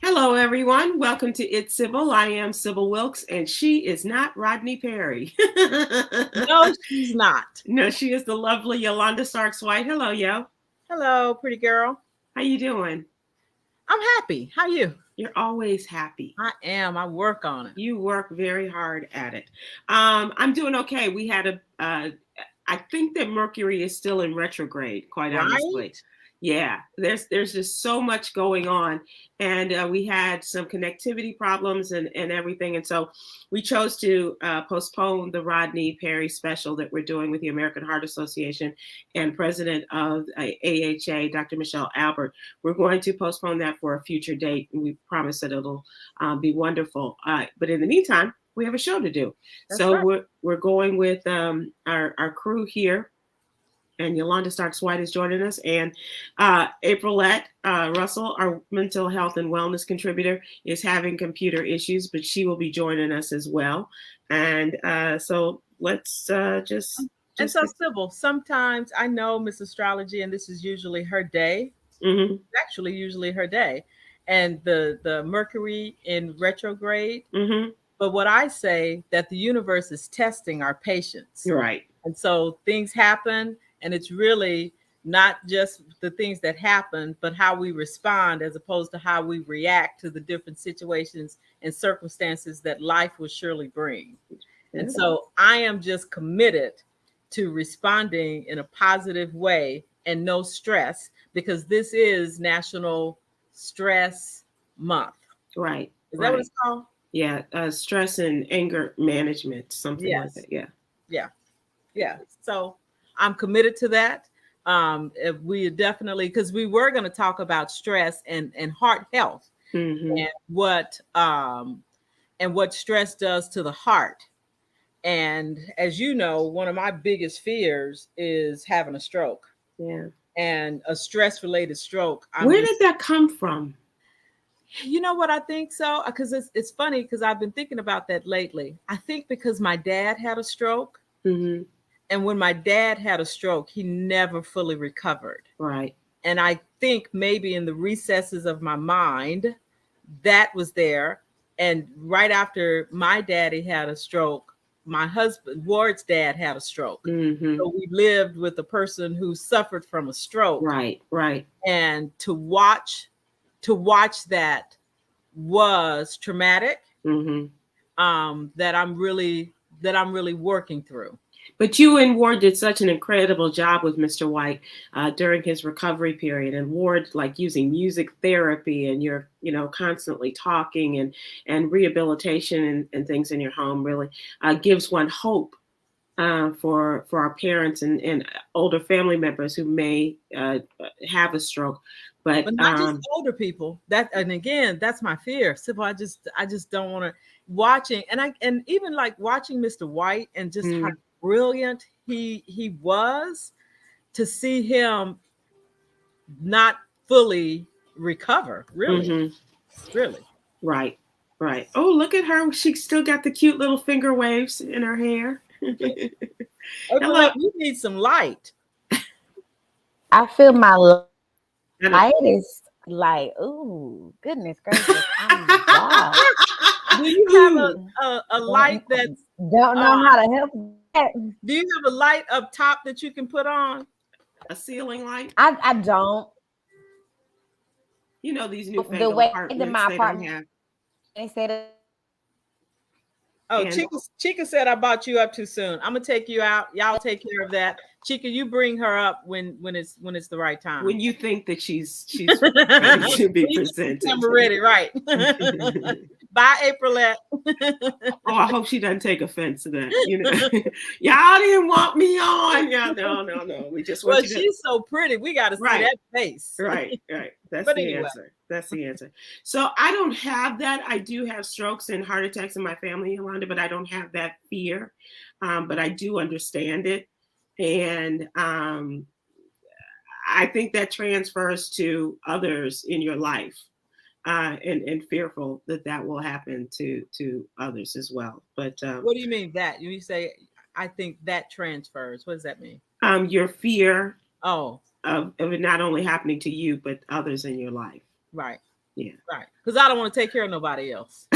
Hello, everyone. Welcome to It's Sybil. I am Sybil Wilkes, and she is not Rodney Perry. No, she's not. No, she is the lovely Yolanda Starks-White. Hello, yo. Hello, pretty girl. How you doing? I'm happy. How you? You're always happy. I am. I work on it. You work very hard at it. I'm doing okay. We had I think that Mercury is still in retrograde, quite honestly. Yeah, there's just so much going on, and we had some connectivity problems and everything, and so we chose to postpone the Rodney Perry special that we're doing with the American Heart Association and president of AHA, Dr. Michelle Albert. We're going to postpone that for a future date, and we promise that it'll be wonderful. But in the meantime, we have a show to do. That's so right. we're going with our crew here. And Yolanda Starks-White is joining us, and Aprilette Russell, our mental health and wellness contributor, is having computer issues, but she will be joining us as well. And so let's just. And so, Sybil, sometimes I know Miss Astrology, and this is usually her day. Mm-hmm. Actually, usually her day, and the Mercury in retrograde. Mm-hmm. But what I say that the universe is testing our patience. Right. And so things happen. And it's really not just the things that happen, but how we respond as opposed to how we react to the different situations and circumstances that life will surely bring. Mm-hmm. And so I am just committed to responding in a positive way and no stress, because this is National Stress Month. Right. Is that what it's called? Yeah. Stress and anger management, something like that. Yeah. So I'm committed to that. We definitely, because we were going to talk about stress and heart health, mm-hmm. and what stress does to the heart. And as you know, one of my biggest fears is having a stroke. Yeah. And a stress-related stroke. Where did that come from? You know what I think so? Because it's funny, because I've been thinking about that lately. I think because my dad had a stroke. Mm-hmm. And when my dad had a stroke, he never fully recovered. Right. And I think maybe in the recesses of my mind, that was there. And right after my daddy had a stroke, my husband, Ward's dad, had a stroke. Mm-hmm. So we lived with a person who suffered from a stroke. Right. And to watch that was traumatic. Mm-hmm. That I'm really working through. But you and Ward did such an incredible job with Mr. White during his recovery period, and Ward, like, using music therapy, and you're, constantly talking and rehabilitation and things in your home really gives one hope for our parents and older family members who may have a stroke. But not just older people. And again, that's my fear. So I just don't want to watching, and even like watching Mr. White and just how brilliant he was, to see him not fully recover, really. Mm-hmm. Really. Right. Oh, look at her. She still got the cute little finger waves in her hair. Hello. You need some light. I feel my light is like, ooh, goodness gracious. Do you have a light that's don't know how to help that? Do you have a light up top that you can put on? A ceiling light? I don't. These new the way that my apartment instead of Chica said I bought you up too soon. I'm gonna take you out. Y'all take care of that. Chica, you bring her up when it's the right time. When you think that she's ready to be presented. I'm ready, right? Bye, Aprilette. Oh, I hope she doesn't take offense to that. Y'all didn't want me on. Yeah, no. We just want she's so pretty. We got to see that face. Right. That's the answer. So I don't have that. I do have strokes and heart attacks in my family, Yolanda, but I don't have that fear. But I do understand it. And I think that transfers to others in your life, and fearful that will happen to others as well. But what do you mean that? You say, I think that transfers. What does that mean? Your fear of it not only happening to you, but others in your life. Right. Yeah. Right. Because I don't want to take care of nobody else.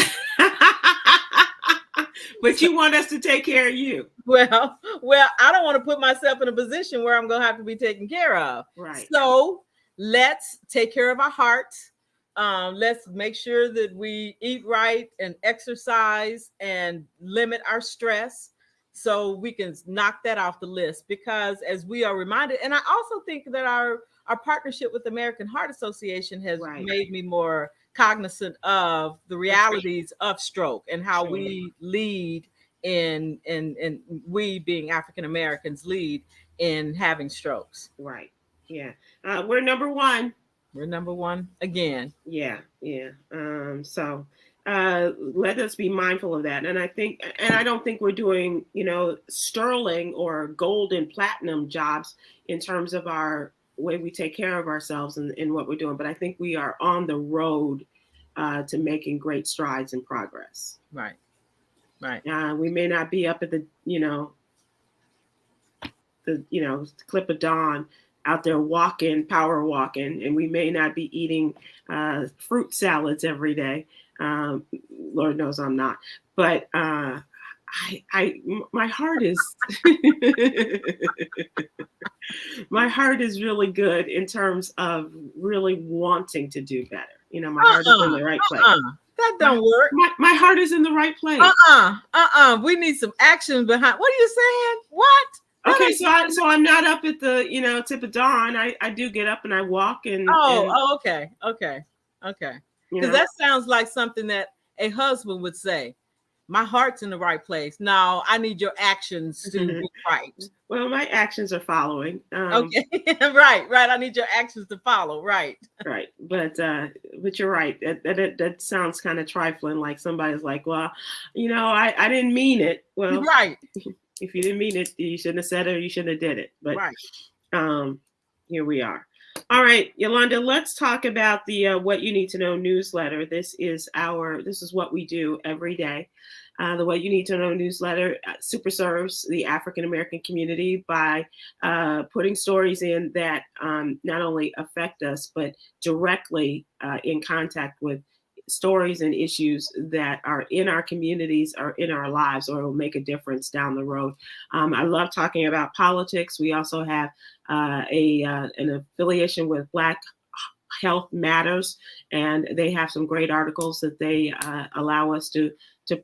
But you want us to take care of you. Well, I don't want to put myself in a position where I'm going to have to be taken care of. Right. So let's take care of our hearts. Let's make sure that we eat right and exercise and limit our stress so we can knock that off the list. Because as we are reminded, and I also think that our partnership with the American Heart Association has made me more cognizant of the realities of stroke and how we lead in we being African Americans lead in having strokes. Right. Yeah. We're number one. We're number one again. Yeah. So let us be mindful of that. And I don't think we're doing, sterling or gold and platinum jobs in terms of our way we take care of ourselves and what we're doing. But I think we are on the road to making great strides and progress. Right. We may not be up at the clip of dawn out there power walking, and we may not be eating fruit salads every day. Lord knows I'm not, but my heart is my heart is really good in terms of really wanting to do better. My heart is in the right place. That don't work. My heart is in the right place. We need some action behind. What are you saying? What? Okay, so I'm not up at the tip of dawn. I do get up and I walk and. Okay. Because that sounds like something that a husband would say. My heart's in the right place. Now I need your actions to be right. Well, my actions are following. Okay, right. I need your actions to follow. Right. But you're right. That sounds kind of trifling. Like somebody's like, well, I didn't mean it. Well, right. If you didn't mean it, you shouldn't have said it or you shouldn't have did it. But here we are. All right, Yolanda, let's talk about the What You Need to Know newsletter. This is what we do every day. The What You Need to Know newsletter super serves the African American community by putting stories in that not only affect us, but directly in contact with stories and issues that are in our communities or in our lives, or will make a difference down the road. I love talking about politics. We also have an affiliation with Black Health Matters, and they have some great articles that they allow us to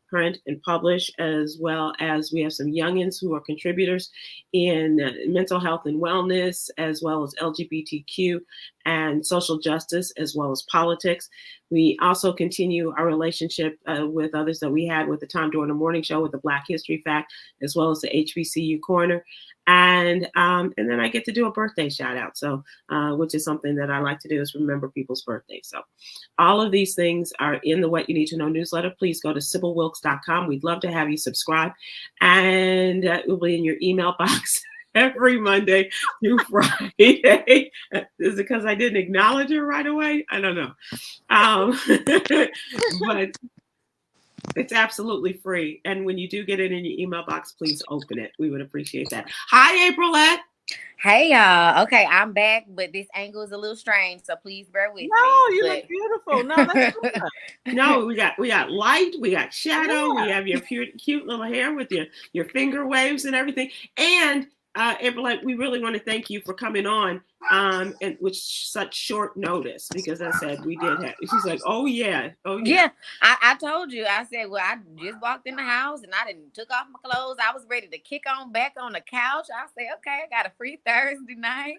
print and publish, as well as we have some youngins who are contributors in mental health and wellness, as well as LGBTQ and social justice, as well as politics. We also continue our relationship with others that we had with the Tom Dorner Morning Show with the Black History Fact, as well as the HBCU Corner. And then I get to do a birthday shout out. So, which is something that I like to do, is remember people's birthdays. So all of these things are in the What You Need to Know newsletter. Please go to SybilWilkes.com. We'd love to have you subscribe, and it will be in your email box every Monday through Friday. Is it because I didn't acknowledge it right away? I don't know. But it's absolutely free. And when you do get it in your email box, please open it. We would appreciate that. Hi, Aprilette. Hey, y'all. Okay, I'm back, but this angle is a little strange, so please bear with me. No, you look beautiful. No, that's good. No, we got light, we got shadow, we have your cute little hair with your finger waves and everything. And Aprilette, we really want to thank you for coming on and with such short notice, because I said we did have. She's like, oh yeah. Yeah, I told you. I said, well, I just walked in the house and I didn't took off my clothes. I was ready to kick on back on the couch. I said, okay, I got a free Thursday night.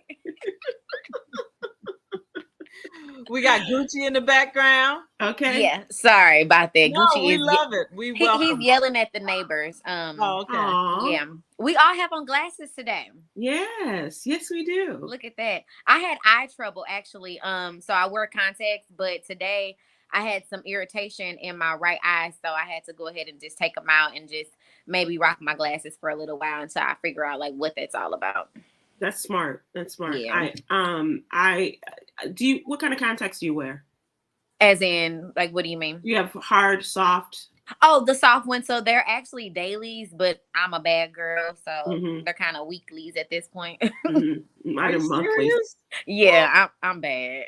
We got Gucci in the background. Okay. Yeah, sorry about that. No, Gucci we love it. He's yelling at the neighbors. Oh, okay. Aww. Yeah. We all have on glasses today. Yes, we do. Look at that. I had eye trouble actually. So I wear contacts, but today I had some irritation in my right eye, so I had to go ahead and just take them out and just maybe rock my glasses for a little while until I figure out like what that's all about. That's smart. Yeah. What kind of contacts do you wear? As in, like, what do you mean? You have hard, soft. Oh, the soft ones. So they're actually dailies, but I'm a bad girl, so they're kind of weeklies at this point. Mine are monthlies. Yeah, I'm bad.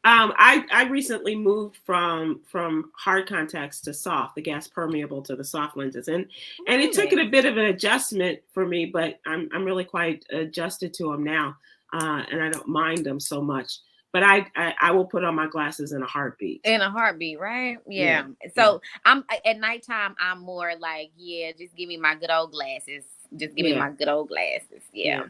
I recently moved from hard contacts to soft, the gas permeable to the soft lenses, and it took it a bit of an adjustment for me, but I'm really quite adjusted to them now, and I don't mind them so much. But I will put on my glasses in a heartbeat. In a heartbeat, right? Yeah. Yeah. So I'm at nighttime. I'm more like, yeah, just give me my good old glasses. Just give me my good old glasses. Yeah.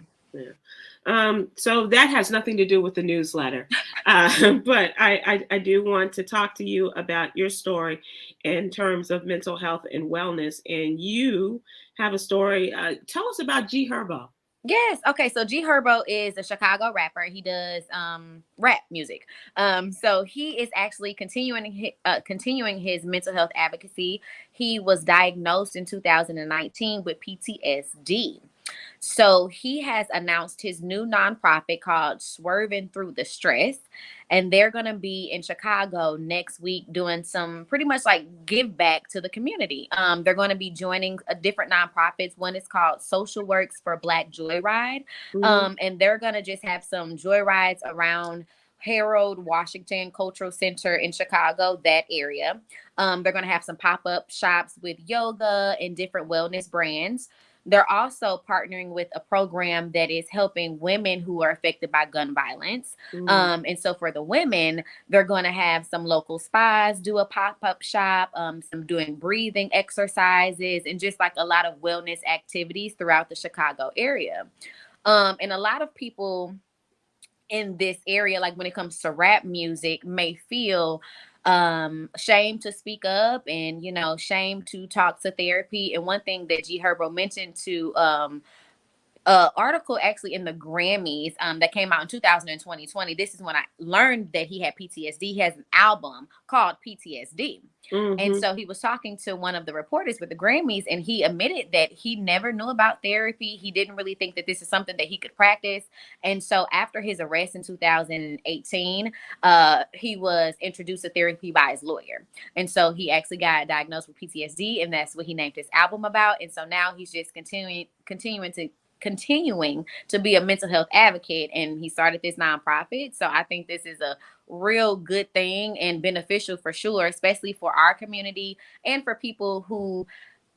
So that has nothing to do with the newsletter, but I do want to talk to you about your story in terms of mental health and wellness. And you have a story. Tell us about G Herbo. Yes. Okay. So G Herbo is a Chicago rapper. He does rap music. So he is actually continuing his mental health advocacy. He was diagnosed in 2019 with PTSD. So he has announced his new nonprofit called Swerving Through the Stress. And they're going to be in Chicago next week doing some pretty much like give back to the community. They're going to be joining different nonprofits. One is called Social Works for Black Joyride. And they're going to just have some joyrides around Harold Washington Cultural Center in Chicago, that area. They're going to have some pop-up shops with yoga and different wellness brands. They're also partnering with a program that is helping women who are affected by gun violence. And so for the women, they're going to have some local spas do a pop-up shop, some doing breathing exercises, and just like a lot of wellness activities throughout the Chicago area. And a lot of people in this area, like when it comes to rap music, may feel shame to speak up and, you know, shame to talk to therapy. And one thing that G Herbo mentioned to article actually in the Grammys that came out in 2020. This is when I learned that he had PTSD. He has an album called PTSD. And so he was talking to one of the reporters with the Grammys, and he admitted that he never knew about therapy. He didn't really think that this is something that he could practice. And so after his arrest in 2018, he was introduced to therapy by his lawyer. And so he actually got diagnosed with PTSD, and that's what he named his album about. And so now he's just continuing to be a mental health advocate, and he started this nonprofit. So I think this is a real good thing and beneficial for sure, especially for our community and for people who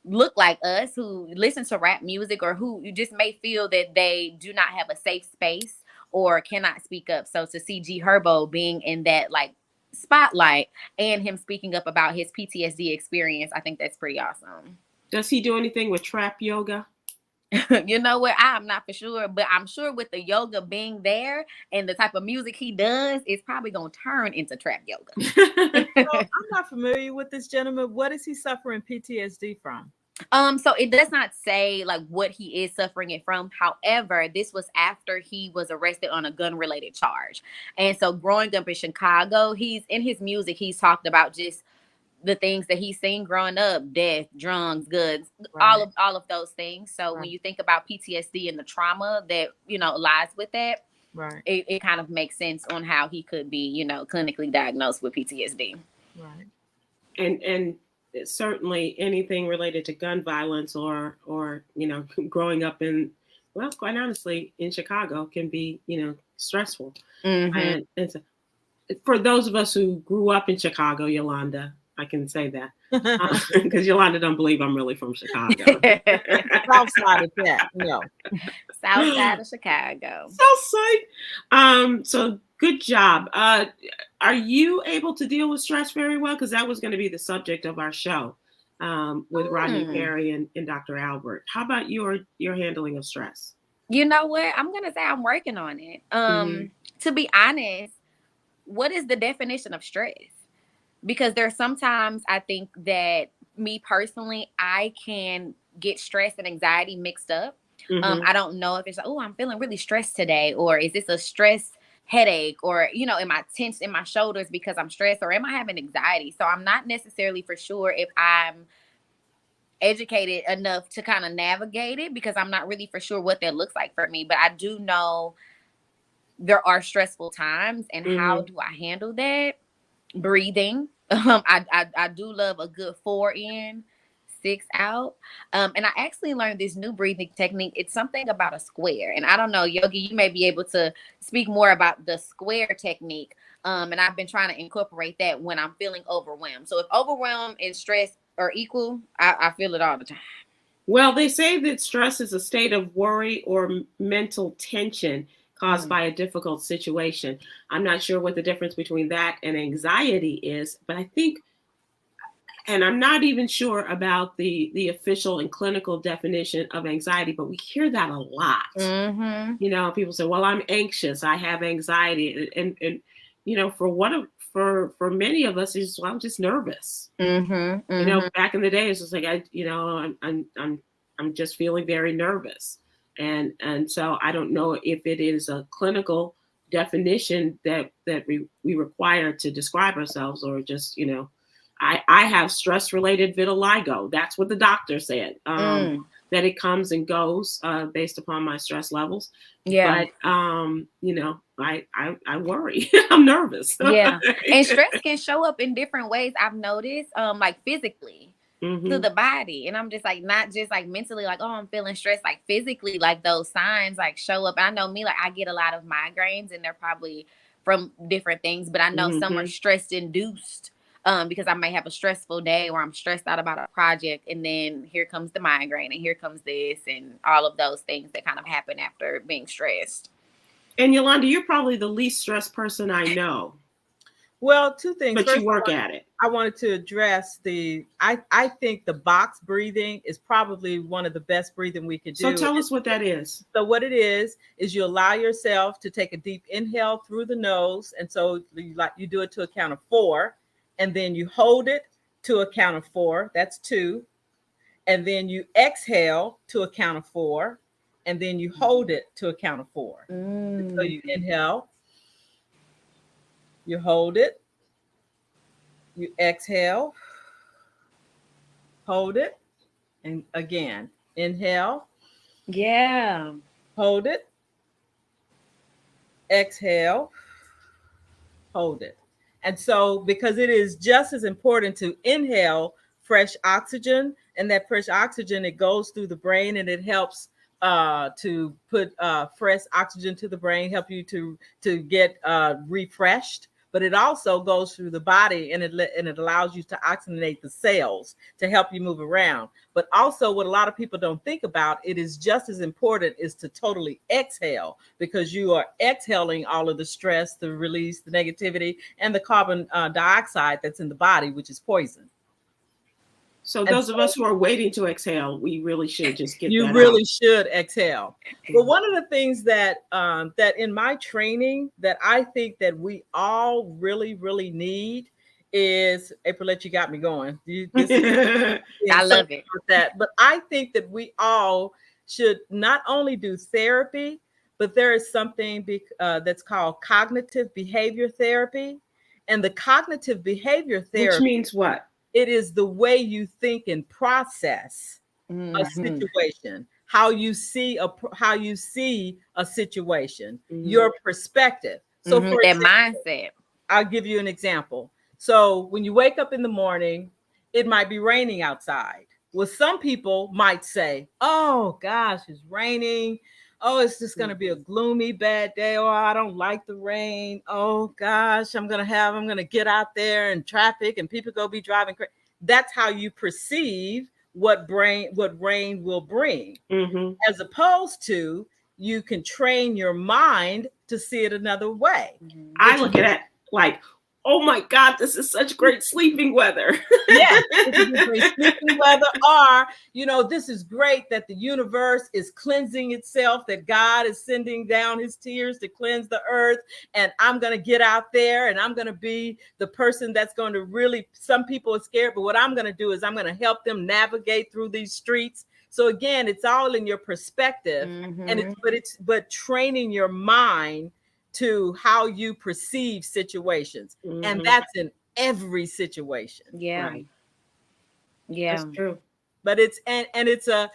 look like us, who listen to rap music, or who you just may feel that they do not have a safe space or cannot speak up. So to see G Herbo being in that like spotlight and him speaking up about his PTSD experience, I think that's pretty awesome. Does he do anything with trap yoga? You know what? I'm not for sure, but I'm sure with the yoga being there and the type of music he does, it's probably going to turn into trap yoga. So I'm not familiar with this gentleman. What is he suffering PTSD from? So it does not say like what he is suffering it from. However, this was after he was arrested on a gun-related charge. And so growing up in Chicago, he's in his music, he's talked about just the things that he's seen growing up, death, drugs, goods, right. all of those things. So right. When you think about PTSD and the trauma that, you know, lies with that, right, it kind of makes sense on how he could be, you know, clinically diagnosed with PTSD. Right. And certainly anything related to gun violence or, you know, growing up in, well, quite honestly, in Chicago can be, you know, stressful. And so for those of us who grew up in Chicago, Yolanda, I can say that because Yolanda don't believe I'm really from Chicago. South side of that, no. South side of Chicago. South side. So good job. Are you able to deal with stress very well? Because that was going to be the subject of our show with Rodney Perry and Dr. Albert. How about your handling of stress? You know what? I'm going to say I'm working on it. To be honest, what is the definition of stress? Because there's sometimes I think that me personally, I can get stress and anxiety mixed up. I don't know if it's like, oh, I'm feeling really stressed today, or is this a stress headache, or, you know, am I tense in my shoulders because I'm stressed, or am I having anxiety? So I'm not necessarily for sure if I'm educated enough to kind of navigate it, because I'm not really for sure what that looks like for me. But I do know there are stressful times, and how do I handle that? Breathing. I do love a good 4 in, 6 out. And I actually learned this new breathing technique. It's something about a square. And I don't know, Yogi, you may be able to speak more about the square technique. And I've been trying to incorporate that when I'm feeling overwhelmed. So if overwhelm and stress are equal, I feel it all the time. Well, they say that stress is a state of worry or mental tension caused by a difficult situation. I'm not sure what the difference between that and anxiety is, but I think, and I'm not even sure about the official and clinical definition of anxiety, but we hear that a lot. Mm-hmm. You know, people say, "Well, I'm anxious. I have anxiety," and you know, for many of us, it's, "Well, I'm just nervous." Mm-hmm. Mm-hmm. You know, back in the day, it's just like I'm just feeling very nervous, and so I don't know if it is a clinical definition that we require to describe ourselves, or just, you know, I have stress related vitiligo. That's what the doctor said. That it comes and goes based upon my stress levels. Yeah. But you know, I worry. I'm nervous. Yeah. And stress can show up in different ways, I've noticed, like physically to the body. And I'm just like, not just like mentally, like, oh, I'm feeling stressed, like physically, like those signs like show up. I know me, like I get a lot of migraines and they're probably from different things, but I know some are stress induced. Because I may have a stressful day or I'm stressed out about a project, and then here comes the migraine and here comes this and all of those things that kind of happen after being stressed. And Yolanda, you're probably the least stressed person I know. Well, two things. But First, you work at it. I wanted to address I think the box breathing is probably one of the best breathing we could do. So tell us what that is. So what it is you allow yourself to take a deep inhale through the nose. And so you do it to a count of 4. And then you hold it to a count of 4. That's 2. And then you exhale to a count of 4. And then you hold it to a count of 4. So you inhale, you hold it, you exhale, hold it, and again, inhale. Yeah. Hold it, exhale, hold it. And so, because it is just as important to inhale fresh oxygen, and that fresh oxygen, it goes through the brain and it helps to put fresh oxygen to the brain, help you to get refreshed. But it also goes through the body and it allows you to oxygenate the cells to help you move around. But also what a lot of people don't think about, it is just as important is to totally exhale, because you are exhaling all of the stress, the release, the negativity, and the carbon dioxide that's in the body, which is poison. So those of us who are waiting to exhale, we really should just get that out. You really should exhale. But one of the things that that in my training that I think that we all really, really need is, April, you got me going. I love it. That. But I think that we all should not only do therapy, but there is something that's called cognitive behavior therapy. And the cognitive behavior therapy, which means what? It is the way you think and process a situation, how you see a situation, your perspective. So for that example, mindset. I'll give you an example. So when you wake up in the morning, it might be raining outside. Well, some people might say, "Oh gosh, it's raining. Oh, it's just going to be a gloomy, bad day. Oh, I don't like the rain. Oh gosh, I'm going to get out there in traffic and people go be driving crazy." That's how you perceive what rain will bring. As opposed to, you can train your mind to see it another way. I look at it like, oh my God, this is such great sleeping weather. Yeah, this is great sleeping weather. Or, this is great that the universe is cleansing itself, that God is sending down his tears to cleanse the earth. And I'm going to get out there and I'm going to be the person that's going to really, some people are scared, but what I'm going to do is I'm going to help them navigate through these streets. So again, it's all in your perspective, and but training your mind to how you perceive situations, and that's in every situation. Yeah, right. Yeah, that's true. But it's a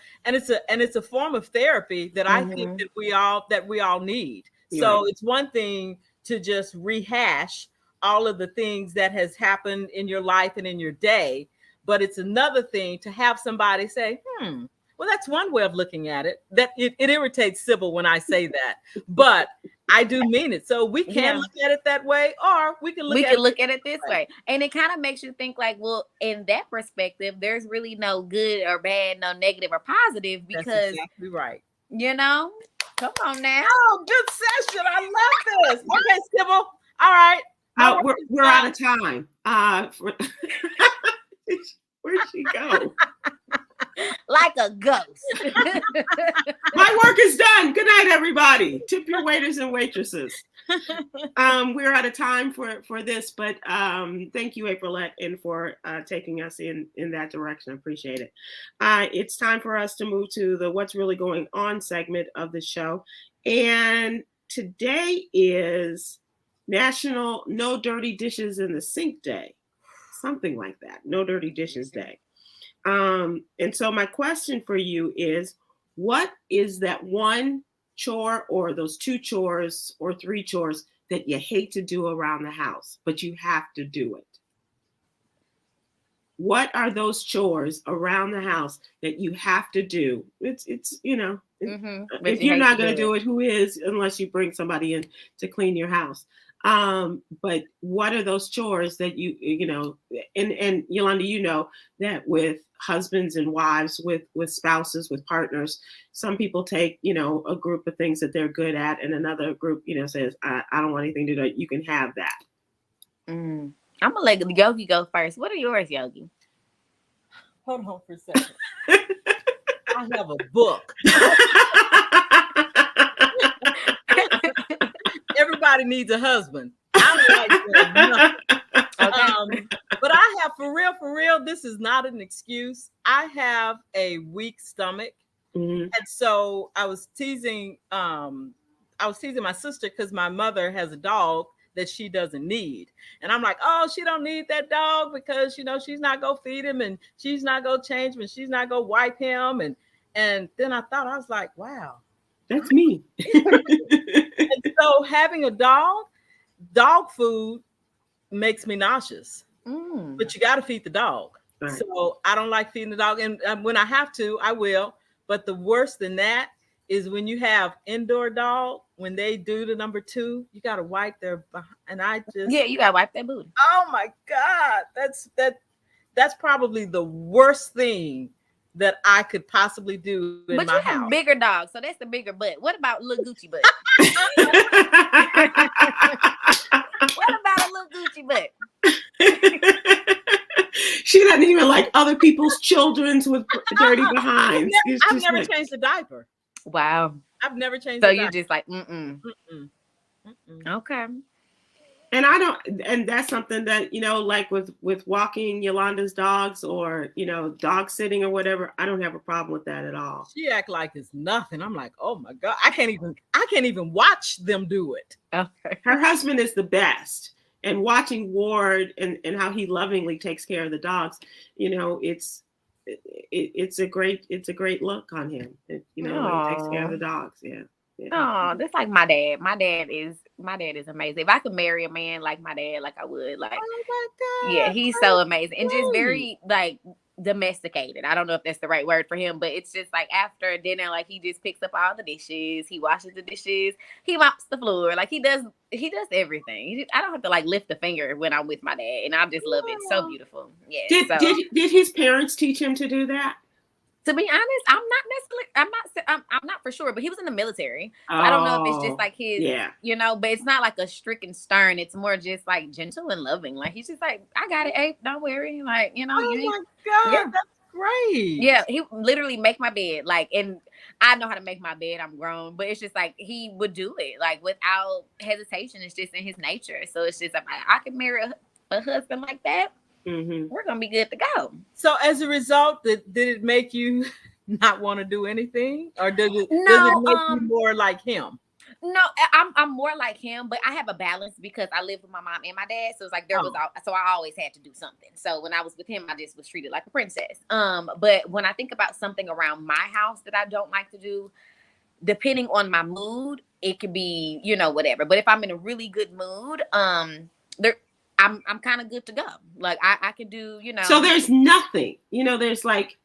form of therapy that I think that we all need. So it's one thing to just rehash all of the things that has happened in your life and in your day, But it's another thing to have somebody say, well, that's one way of looking at it. That it irritates Sybil when I say that, but I do mean it. So we can look at it that way, or we can look at it this way. And it kind of makes you think like, well, in that perspective, there's really no good or bad, no negative or positive, because that's exactly right. You know, come on now. Oh, good session. I love this. Okay, Sybil. All right. We're out of time. Where'd she go? Like a ghost. My work is done. Good night, everybody. Tip your waiters and waitresses. We're out of time for this, but thank you, Aprilette, and for taking us in that direction. I appreciate it. It's time for us to move to the What's Really Going On segment of the show. And today is National No Dirty Dishes in the Sink Day. Something like that. No Dirty Dishes Day. And so my question for you is, what is that one chore or those two chores or three chores that you hate to do around the house, but you have to do it? What are those chores around the house that you have to do? It's you know, if you're not going to do it, who is, unless you bring somebody in to clean your house. But what are those chores that you know, and Yolanda, you know that with husbands and wives, with spouses, with partners, some people take, you know, a group of things that they're good at, and another group, you know, says, I don't want anything to do. You can have that. I'm gonna let Yogi go first. What are yours, Yogi? Hold on for a second. I have a book. Everybody needs a husband. I like that. But I have, for real, this is not an excuse. I have a weak stomach. And so I was teasing my sister because my mother has a dog that she doesn't need. And I'm like, oh, she don't need that dog because, you know, she's not going to feed him and she's not going to change him and she's not going to wipe him. And then I was like, wow. That's me. And so having a dog food makes me nauseous. But you got to feed the dog. Right. So I don't like feeding the dog. And when I have to, I will. But the worse than that is when you have indoor dog, when they do the number 2, you got to wipe their behind. And I just... Yeah, you got to wipe that booty. Oh, my God. That's probably the worst thing that I could possibly do in my house. But you have bigger dogs, so that's the bigger butt. What about little Gucci butt? What about a little Gucci butt? She doesn't even like other people's children's with dirty behinds. I've never changed a diaper. Wow. I've never changed so a diaper. So you just like, Okay. And that's something that, you know, like with walking Yolanda's dogs or, you know, dog sitting or whatever, I don't have a problem with that at all. She act like it's nothing. I'm like, oh my God, I can't even watch them do it. Okay. Her husband is the best. And watching Ward and how he lovingly takes care of the dogs, you know, it's a great look on him. He takes care of the dogs. Yeah. Oh, that's like my dad. My dad is amazing. If I could marry a man like my dad, like I would, like, oh my God, yeah, he's so amazing and just very like domesticated. I don't know if that's the right word for him, but it's just like after dinner, like he just picks up all the dishes, he washes the dishes, he mops the floor, like he does everything. I don't have to like lift a finger when I'm with my dad, and I just love it. So beautiful. Yeah. Did his parents teach him to do that? To be honest, I'm not for sure, but he was in the military. So I don't know if it's just like his, you know, but it's not like a strict and stern. It's more just like gentle and loving. Like he's just like, I got it, Abe, don't worry. Like, you know, oh my God, that's great. Yeah, he literally make my bed. Like, and I know how to make my bed. I'm grown, but it's just like he would do it like without hesitation. It's just in his nature. So it's just like I can marry a husband like that. We're gonna be good to go. So as a result, did it make you not want to do anything, or does it make you more like him? No, I'm more like him, but I have a balance because I live with my mom and my dad, so it's like so I always had to do something. So when I was with him, I just was treated like a princess. But when I think about something around my house that I don't like to do, depending on my mood, it could be, you know, whatever. But if I'm in a really good mood, I'm kind of good to go. Like I can do, So there's nothing, there's like.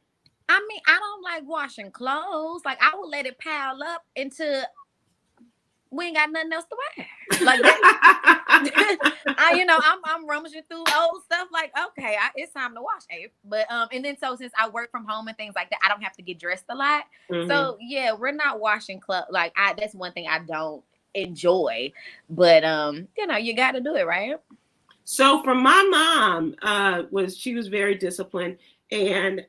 I mean, I don't like washing clothes. Like I will let it pile up until we ain't got nothing else to wear. Like I'm rummaging through old stuff. Like, okay, it's time to wash, Abe. But and then so since I work from home and things like that, I don't have to get dressed a lot. Mm-hmm. So yeah, we're not washing clothes. Like that's one thing I don't enjoy. But you got to do it, right? So from my mom, she was very disciplined, and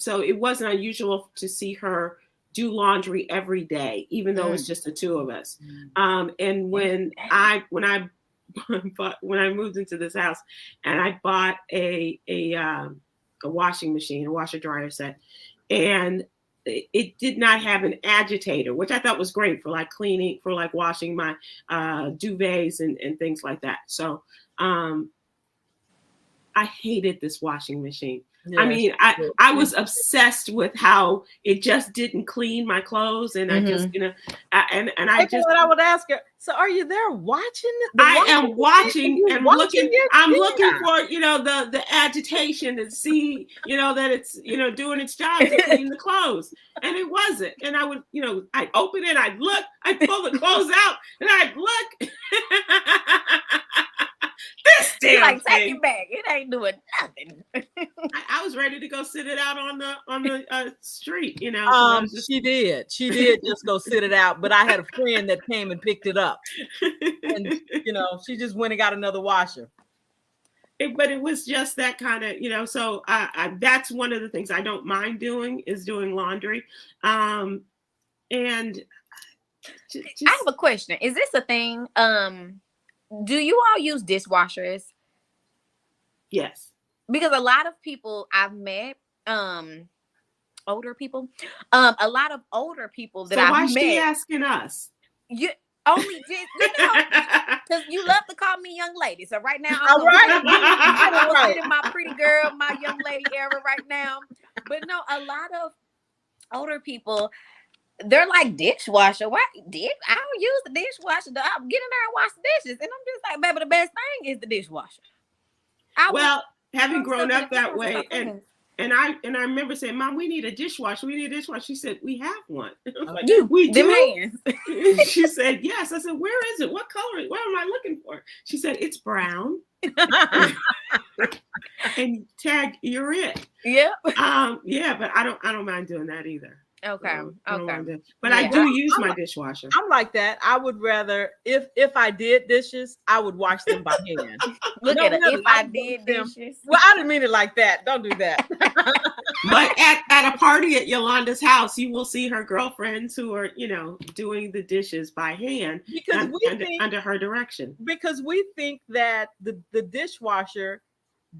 so it wasn't unusual to see her do laundry every day, even though it's just the two of us. And when I moved into this house, and I bought a washing machine, a washer dryer set, and it did not have an agitator, which I thought was great for like cleaning, for like washing my duvets and things like that. So I hated this washing machine. Yes. I mean, I was obsessed with how it just didn't clean my clothes, and I just, and I just. What I would ask her. So, are you there watching? I am watching and looking. I'm looking for the agitation to see that it's doing its job to clean the clothes, and it wasn't. And I would I'd open it, I'd look, I'd pull the clothes out, and I'd look. This damn thing. Take it back. It ain't doing nothing. I was ready to go sit it out on the street, She did just go sit it out, but I had a friend that came and picked it up, and she just went and got another washer. But it was just that kind of, so that's one of the things I don't mind doing is doing laundry, and I have a question. Is this a thing? Do you all use dishwashers? Yes. Because a lot of people I've met, older people, a lot of older people that I've met. So why is she asking us? You only did, because you love to call me young lady. So right now, I'm in my pretty girl, my young lady era right now. But no, a lot of older people, they're like, dishwasher. Why? I don't use the dishwasher. I'll get in there and wash the dishes. And I'm just like, baby, the best thing is the dishwasher. Having grown up that way, and I remember saying, Mom, we need a dishwasher. We need a dishwasher. She said, we have one. Like, we do. Hands. She said, yes. I said, where is it? What color? What am I looking for? She said, it's brown. And tag, you're it. Yeah. Yeah, but I don't mind doing that either. Okay. But I do use my dishwasher. I'm like that. I would rather, if I did dishes, I would wash them by hand. Look at it. If I did dishes. Well, I didn't mean it like that. Don't do that. But at a party at Yolanda's house, you will see her girlfriends who are, doing the dishes by hand because under her direction. Because we think that the dishwasher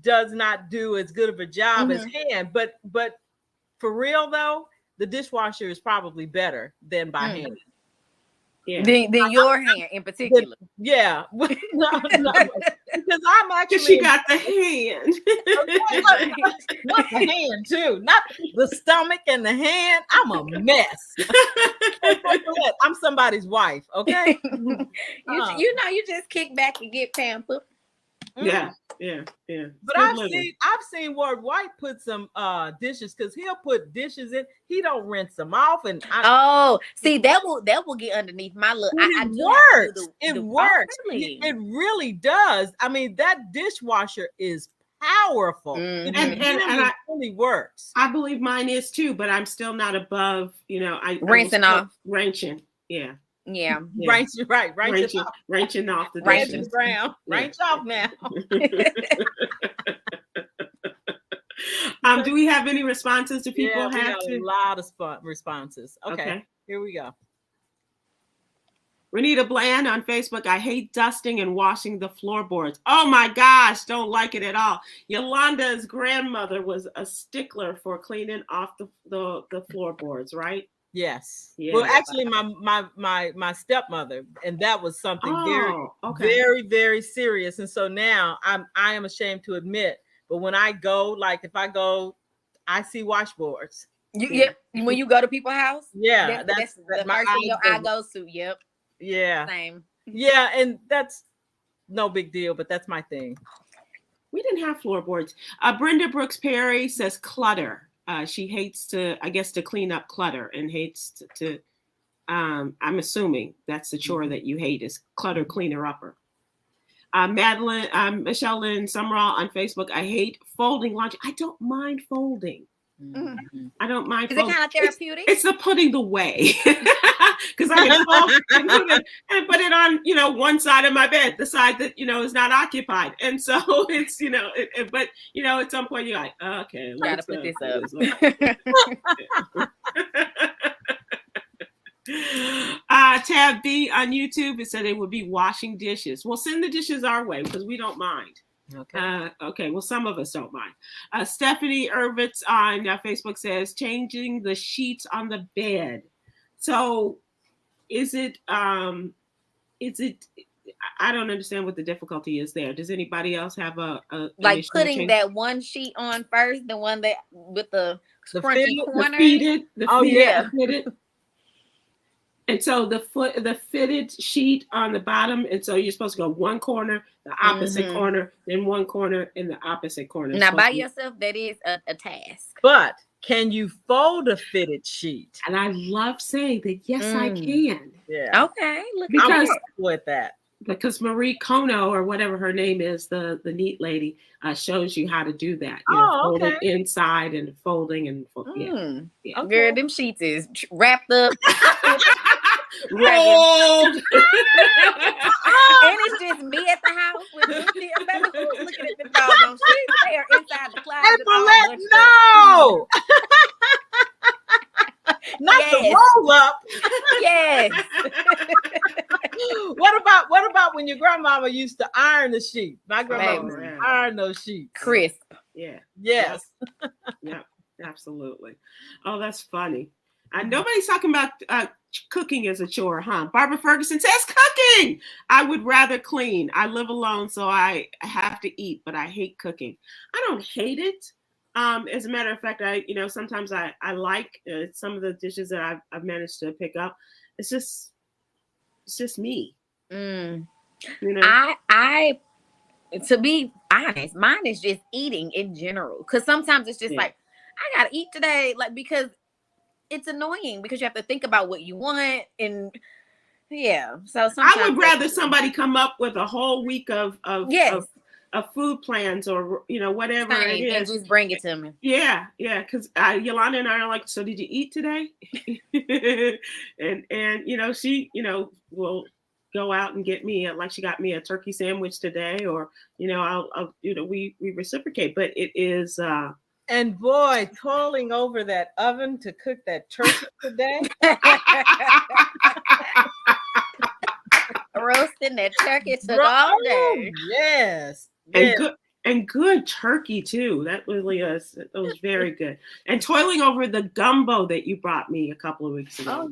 does not do as good of a job as hand. But for real though, the dishwasher is probably better than by hand. Yeah. Than your hand in particular. Yeah. No, because I'm actually. She got the hand. Not the hand too. Not the stomach and the hand. I'm a mess. I'm somebody's wife. Okay. You just kick back and get pampered. Yeah. But I've seen Ward White put some dishes, because he'll put dishes in. He don't rinse them off, and see that will get underneath my look. It works. It works. It really does. I mean, that dishwasher is powerful, and it really works. I believe mine is too, but I'm still not above. Rinsing off. Wrenching. Yeah. Yeah. Wrenching off the dishes. Wrench off now. Do we have any responses to people? We have a lot of responses. Okay, here we go. Renita Bland on Facebook. I hate dusting and washing the floorboards. Oh my gosh, don't like it at all. Yolanda's grandmother was a stickler for cleaning off the floorboards, right? Yes. Yeah. Well, actually, my stepmother, and that was something very, very serious. And so now I am ashamed to admit, but when I go, like if I go, I see washboards. When you go to people's house, that's the first thing your eye goes to. Yep. Yeah. Same. Yeah, and that's no big deal, but that's my thing. We didn't have floorboards. Brenda Brooks Perry says clutter. She hates to clean up clutter and hates to I'm assuming that's the chore that you hate is clutter cleaner upper. Michelle Lynn Summerall on Facebook. I hate folding laundry. I don't mind folding. Mm-hmm. I don't mind. Is it kind of therapeutic? It's the putting away because I can fold and put it on, one side of my bed, the side that is not occupied, and so it's but at some point you're like, okay, gotta put this up. Tab B on YouTube, it said it would be washing dishes. Well, send the dishes our way because we don't mind. Okay. Well, some of us don't mind. Stephanie Irvitz on Facebook says changing the sheets on the bed. So is it I don't understand what the difficulty is there. Does anybody else have a like putting that one sheet on first, the one that with the scrunchy corner? Fitted. And so the fitted sheet on the bottom, and so you're supposed to go one corner, the opposite corner, then one corner, and the opposite corner. Now by yourself, that is a task. But can you fold a fitted sheet? And I love saying that. Yes, I can. Yeah. Okay. Because with that. Because Marie Kono or whatever her name is, the neat lady, shows you how to do that. Folding inside and folding and yeah. Okay. Girl, them sheets is wrapped up. Rolled. And it's just me at the house with Lucy. Baby, who's looking at the doggone sheets? They are inside the closet. No. Not the roll up. Yes. What about when your grandmama used to iron the sheet? My grandmama used to iron those sheets. Crisp. Yeah. Yes. Yeah, absolutely. Oh, that's funny. Nobody's talking about cooking as a chore, huh? Barbara Ferguson says cooking. I would rather clean. I live alone, so I have to eat, but I hate cooking. I don't hate it. As a matter of fact, sometimes I like some of the dishes that I've managed to pick up. It's just me. I to be honest, mine is just eating in general. Because sometimes it's just like, I gotta eat today, like because it's annoying because you have to think about what you want and so sometimes I would rather somebody come up with a whole week of food plans or whatever it is and just bring it to me. Yeah because Yolanda and I are like, so did you eat today? and she will go out and get me she got me a turkey sandwich today, or I'll we reciprocate, but it is and boy, toiling over that oven to cook that turkey today. Roasting that turkey took all day. Yes. And good turkey too. That really is. It was very good. And toiling over the gumbo that you brought me a couple of weeks ago. Oh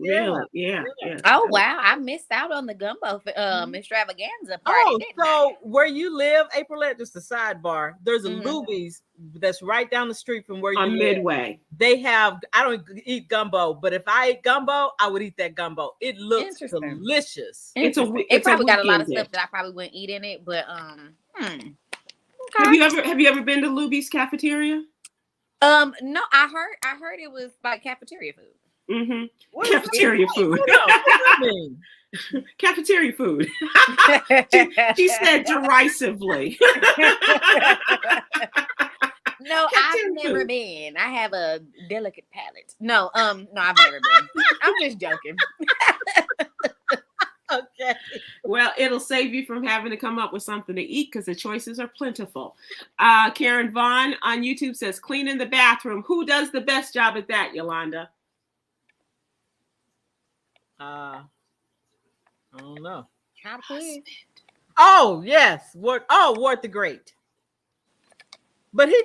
yeah. Oh wow, I missed out on the gumbo extravaganza party. So where you live, Aprilette, just a sidebar. There's a Luby's that's right down the street from where you live. Midway. They have. I don't eat gumbo, but if I ate gumbo, I would eat that gumbo. It looks delicious. It probably got a lot of stuff that I probably wouldn't eat in it, but Okay. Have you ever been to Luby's cafeteria? No, I heard it was like cafeteria food. Mm-hmm. Cafeteria food. What does that mean? Cafeteria food. she said derisively. No, I've never been. I have a delicate palate. No, I've never been. I'm just joking. Okay. Well, it'll save you from having to come up with something to eat because the choices are plentiful. Karen Vaughn on YouTube says, cleaning the bathroom. Who does the best job at that, Yolanda? I don't know. Husband. Oh, yes. Ward the Great. But he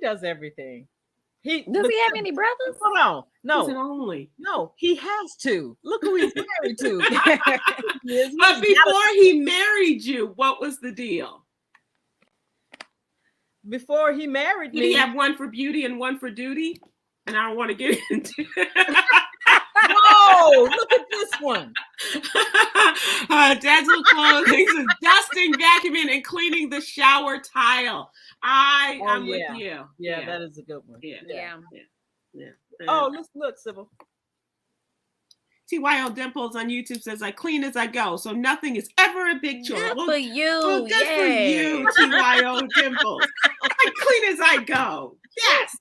does everything. Does he have any brothers? No. He's an only. No, he has to. Look who he's married to. But before he married you, what was the deal? Before he married me. Did he have one for beauty and one for duty? And I don't want to get into it. No. Oh, look at this one. Dad's little clothing is dusting, vacuuming, and cleaning the shower tile. I'm with you. Yeah, that is a good one. Yeah. Oh, let's look, Sybil. TYO Dimples on YouTube says, I clean as I go, so nothing is ever a big chore. Good for you. Well, good for you, TYO Dimples. I clean as I go. Yes.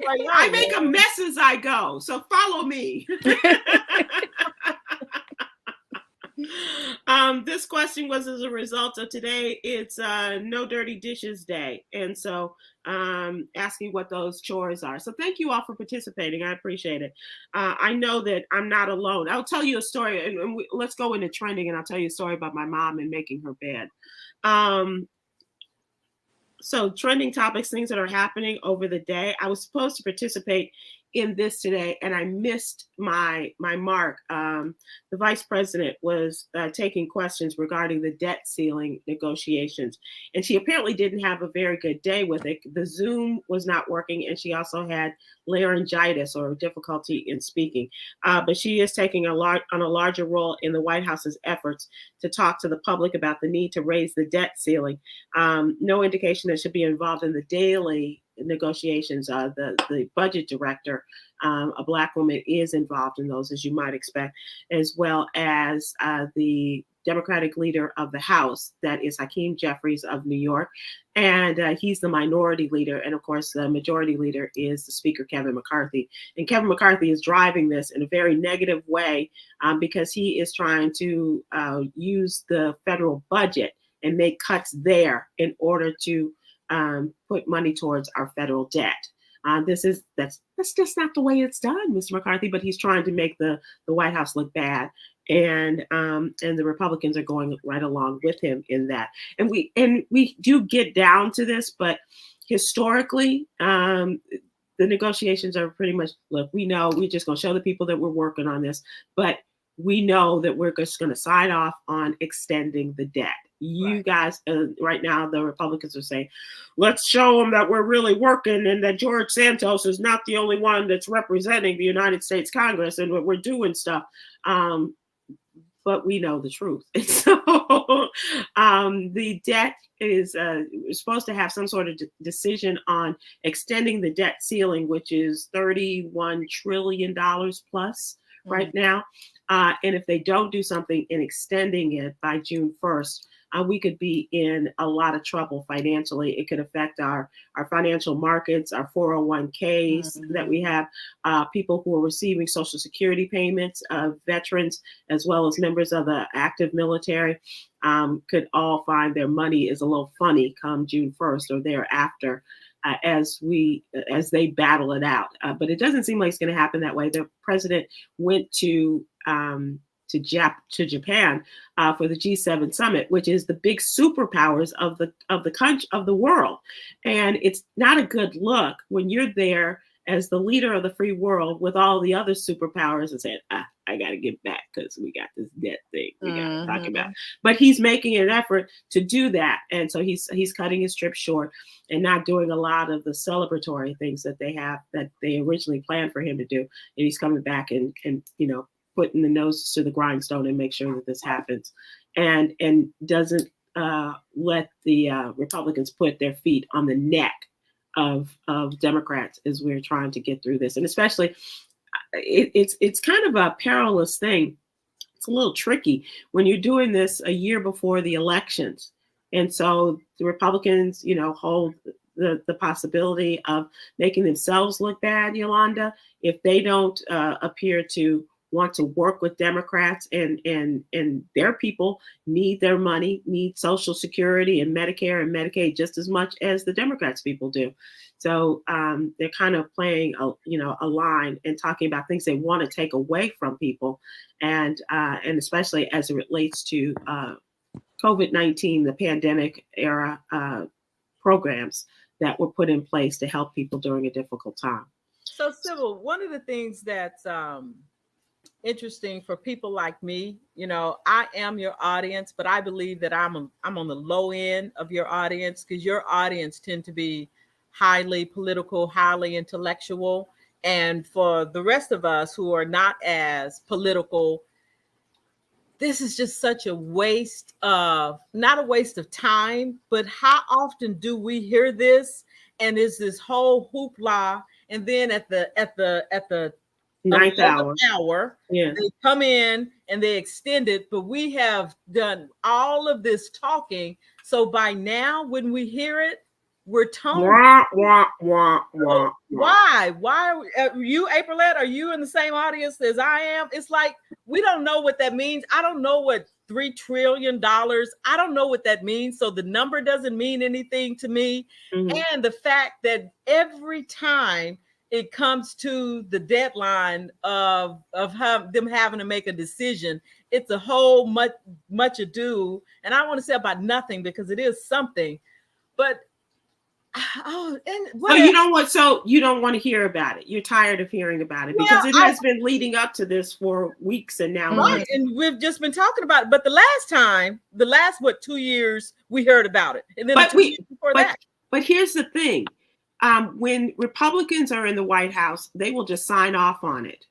I make a mess as I go, so follow me. This question was as a result of today. It's No Dirty Dishes Day, and so asking what those chores are. So thank you all for participating. I appreciate it. I know that I'm not alone. I'll tell you a story, and let's go into trending, and I'll tell you a story about my mom and making her bed. So trending topics, things that are happening over the day. I was supposed to participate in this today, and I missed my mark. The vice president was taking questions regarding the debt ceiling negotiations, and she apparently didn't have a very good day with it. The Zoom was not working, and she also had laryngitis or difficulty in speaking. But she is taking a larger role in the White House's efforts to talk to the public about the need to raise the debt ceiling. No indication that she'll be involved in the daily negotiations. The budget director, a Black woman, is involved in those, as you might expect, as well as the Democratic leader of the House, that is Hakeem Jeffries of New York, and he's the minority leader, and of course the majority leader is the Speaker, Kevin McCarthy. And Kevin McCarthy is driving this in a very negative way because he is trying to use the federal budget and make cuts there in order to put money towards our federal debt. That's just not the way it's done, Mr. McCarthy. But he's trying to make the White House look bad, and the Republicans are going right along with him in that. And we do get down to this, but historically, the negotiations are pretty much, look, we know we're just going to show the people that we're working on this, but we know that we're just going to sign off on extending the debt. You guys, right now, the Republicans are saying, let's show them that we're really working and that George Santos is not the only one that's representing the United States Congress and we're doing stuff. But we know the truth. And so the debt is supposed to have some sort of decision on extending the debt ceiling, which is $31 trillion plus right now. And if they don't do something in extending it by June 1st, we could be in a lot of trouble financially. It could affect our financial markets, our 401ks that we have, people who are receiving Social Security payments, veterans, as well as members of the active military, could all find their money is a little funny come June 1st or thereafter. As they battle it out, but it doesn't seem like it's going to happen that way. The president went to Japan for the G7 summit, which is the big superpowers of the country of the world, and it's not a good look when you're there as the leader of the free world with all the other superpowers and saying, I got to get back because we got this debt thing we got to talk about. But he's making an effort to do that. And so he's cutting his trip short and not doing a lot of the celebratory things that they originally planned for him to do. And he's coming back and putting the nose to the grindstone and make sure that this happens and doesn't let the Republicans put their feet on the neck of Democrats as we're trying to get through this. And especially it's kind of a perilous thing. It's a little tricky when you're doing this a year before the elections. And so the Republicans, hold the possibility of making themselves look bad, Yolanda, if they don't appear to want to work with Democrats and their people need their money, need Social Security and Medicare and Medicaid just as much as the Democrats people do. So they're kind of playing a line and talking about things they want to take away from people, and especially as it relates to COVID-19, the pandemic era programs that were put in place to help people during a difficult time. So, Sybil, one of the things that's interesting for people like me, I am your audience, but I believe that I'm on the low end of your audience because your audience tend to be highly political, highly intellectual. And for the rest of us who are not as political, this is just such a waste of, not a waste of time, but how often do we hear this? And is this whole hoopla? And then at the ninth hour, yeah, they come in and they extend it. But we have done all of this talking. So by now, when we hear it, we're toned. Wah. Why are you, Aprilette? Are you in the same audience as I am? It's like, we don't know what that means. I don't know what $3 trillion. I don't know what that means. So the number doesn't mean anything to me. Mm-hmm. And the fact that every time it comes to the deadline of them having to make a decision, it's a whole much ado. And I want to say about nothing, because it is something. But so you don't want to hear about it. You're tired of hearing about it, because it has been leading up to this for weeks and now months. And we've just been talking about it. But the last 2 years we heard about it, and then But here's the thing: when Republicans are in the White House, they will just sign off on it,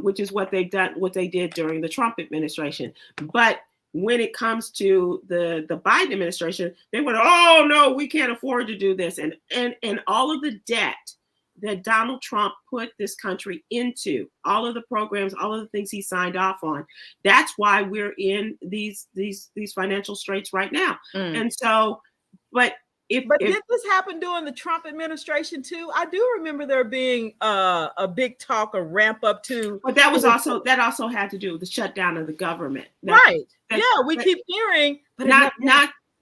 which is what they did during the Trump administration. But when it comes to the Biden administration, they went, oh no, we can't afford to do this. And all of the debt that Donald Trump put this country into, all of the programs, all of the things he signed off on, that's why we're in these financial straits right now. And so, but did this happen during the Trump administration too? I do remember there being a big talk, a ramp up to. But that also had to do with the shutdown of the government. We keep hearing, but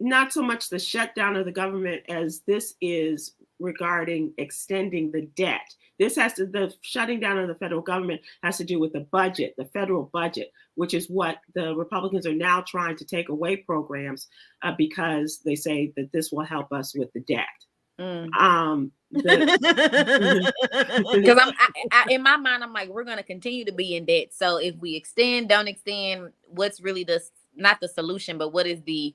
not so much the shutdown of the government as this is regarding extending the debt. The shutting down of the federal government has to do with the budget, the federal budget, which is what the Republicans are now trying to take away programs because they say that this will help us with the debt. Because in my mind, I'm like, we're going to continue to be in debt. So if we don't extend, what's really not the solution, but what is the,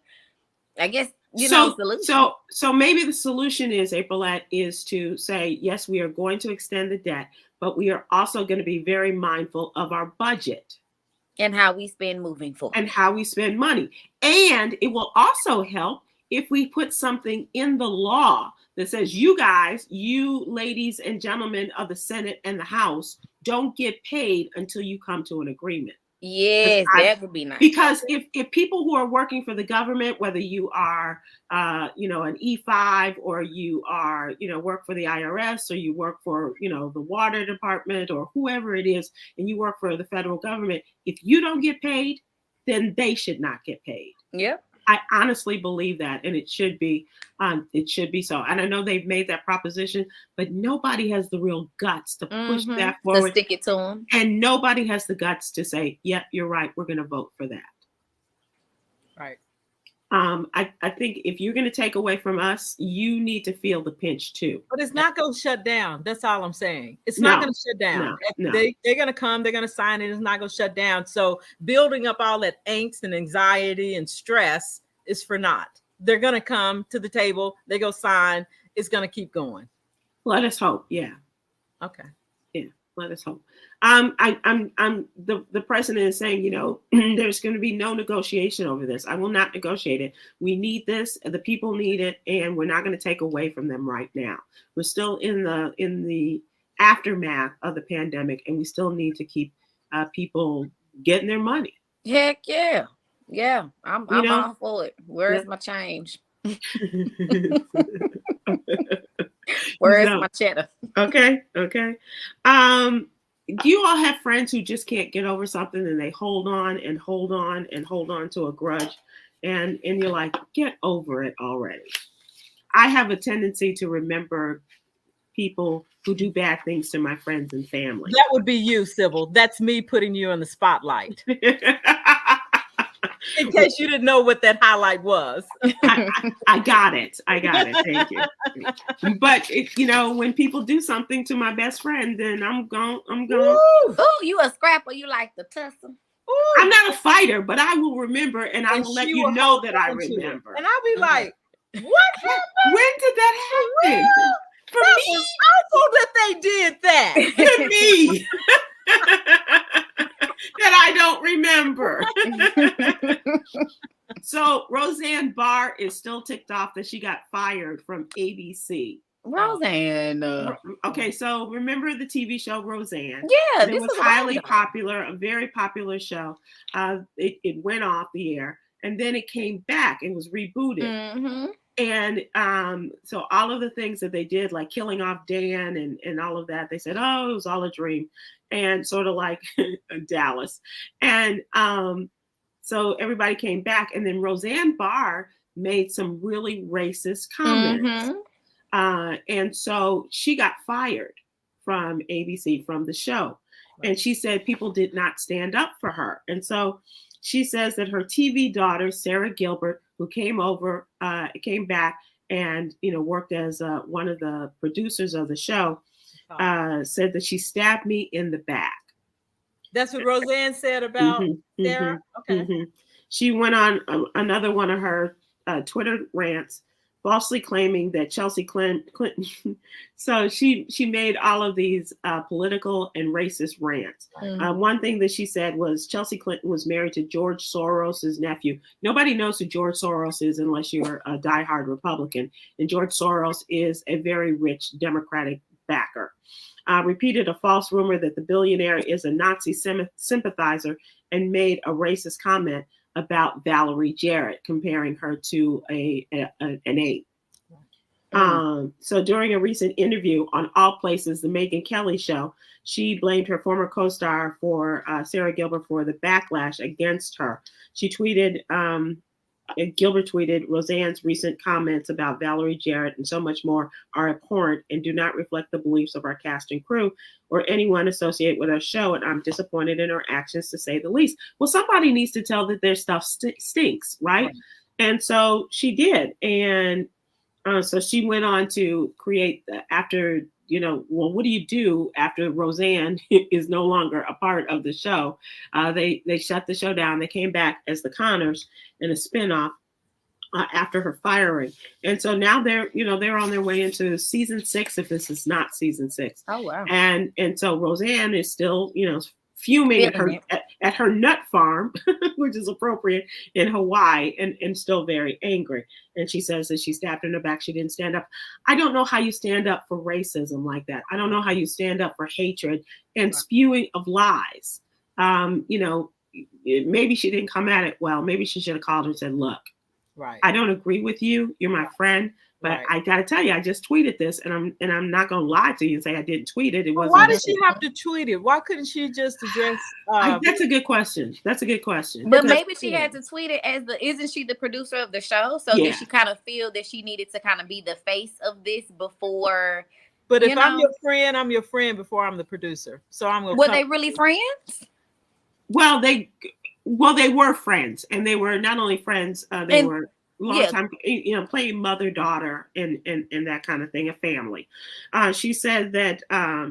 I guess, solution? So maybe the solution is, Aprilette, is to say, yes, we are going to extend the debt, but we are also going to be very mindful of our budget. And how we spend moving forward. And how we spend money. And it will also help if we put something in the law that says, you guys, you ladies and gentlemen of the Senate and the House, don't get paid until you come to an agreement. Yes, that would be nice. Because if people who are working for the government, whether you are, an E5 or you are, work for the IRS or you work for, the water department or whoever it is, and you work for the federal government, if you don't get paid, then they should not get paid. Yep. I honestly believe that, and it should be so. And I know they've made that proposition, but nobody has the real guts to push that forward. To stick it to them. And nobody has the guts to say, "Yeah, you're right. We're going to vote for that." Right. I think if you're going to take away from us, you need to feel the pinch too. But it's not going to shut down. That's all I'm saying. It's not going to shut down. No. They're going to come. They're going to sign it. It's not going to shut down. So building up all that angst and anxiety and stress is for naught. They're going to come to the table. They go sign. It's going to keep going. Let us hope. Yeah. Okay. Yeah. Let us hope. The president is saying, there's going to be no negotiation over this. I will not negotiate it. We need this. The people need it, and we're not going to take away from them right now. We're still in the aftermath of the pandemic, and we still need to keep people getting their money. Heck yeah, yeah. I'm all for it. Where's my change? Where's my cheddar? Okay. Do you all have friends who just can't get over something and they hold on to a grudge, and you're like, get over it already? I have a tendency to remember people who do bad things to my friends and family. That would be you, Sybil. That's me putting you in the spotlight. In case you didn't know what that highlight was. I got it. Thank you. But when people do something to my best friend, then I'm going. Oh, you a scrapper? You like to tussle? I'm not a fighter, but I will remember, and I will let you know that I remember. And I'll be like, "What happened? When did that happen?" For That me, was awful that they did that. to me. That I don't remember. So Roseanne Barr is still ticked off that she got fired from ABC. Roseanne. Okay, so remember the TV show Roseanne? Yeah, It was highly popular, a very popular show. It went off the air, and then it came back. It was rebooted. Mm-hmm. And so all of the things that they did, like killing off Dan and all of that, they said, oh, it was all a dream. And sort of like Dallas. And so everybody came back. And then Roseanne Barr made some really racist comments. And so she got fired from ABC, from the show. And she said people did not stand up for her. And so she says that her TV daughter, Sarah Gilbert, who came back and, worked as one of the producers of the show, said that she stabbed me in the back. That's what Roseanne said about Sarah? Okay. She went on another one of her Twitter rants, falsely claiming that Chelsea Clinton. So she made all of these political and racist rants. One thing that she said was Chelsea Clinton was married to George Soros's nephew. Nobody knows who George Soros is unless you're a diehard Republican. And George Soros is a very rich Democratic backer. Repeated a false rumor that the billionaire is a Nazi sympathizer and made a racist comment about Valerie Jarrett, comparing her to an ape. So during a recent interview on All Places, the Megyn Kelly show, she blamed her former co-star for Sarah Gilbert for the backlash against her. She tweeted, Gilbert tweeted, Roseanne's recent comments about Valerie Jarrett and so much more are abhorrent and do not reflect the beliefs of our cast and crew or anyone associated with our show. And I'm disappointed in her actions, to say the least. Well, somebody needs to tell that their stuff stinks, right? And so she did. And so she went on to create after, well, what do you do after Roseanne is no longer a part of the show? They shut the show down. They came back as the Connors in a spinoff after her firing. And so now they're on their way into season 6, if this is not season 6. Oh, wow. And so Roseanne is still, fuming at her nut farm, which is appropriate, in Hawaii, and still very angry. And she says that she stabbed her in the back. She didn't stand up. I don't know how you stand up for racism like that. I don't know how you stand up for hatred and spewing of lies. Maybe she didn't come at it well. Maybe she should have called her and said, look, I don't agree with you. You're my friend. But I got to tell you, I just tweeted this, and I'm not going to lie to you and say I didn't tweet it. It wasn't. Why did she have to tweet it? Why couldn't she just address? That's a good question. But maybe she had to tweet it isn't she the producer of the show? So did she kind of feel that she needed to kind of be the face of this before? But if I'm your friend before I'm the producer. So I'm going to. Were they really friends? Well, they were friends, and they were not only friends, they were long time, playing mother-daughter and that kind of thing, a family. She said that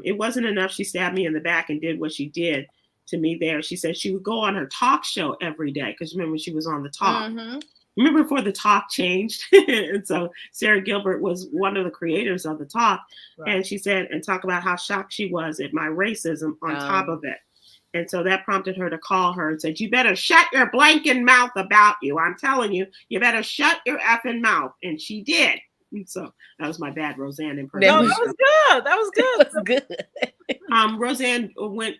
it wasn't enough. She stabbed me in the back and did what she did to me there. She said she would go on her talk show every day, because remember, she was on the talk. Remember before the talk changed? And so Sarah Gilbert was one of the creators of the talk. And she said, and talk about how shocked she was at my racism on top of it. And so that prompted her to call her and said, you better shut your blanking mouth about you. I'm telling you, you better shut your effing mouth. And she did. And so that was my bad Roseanne impersonation. No, that was good. That was good. Roseanne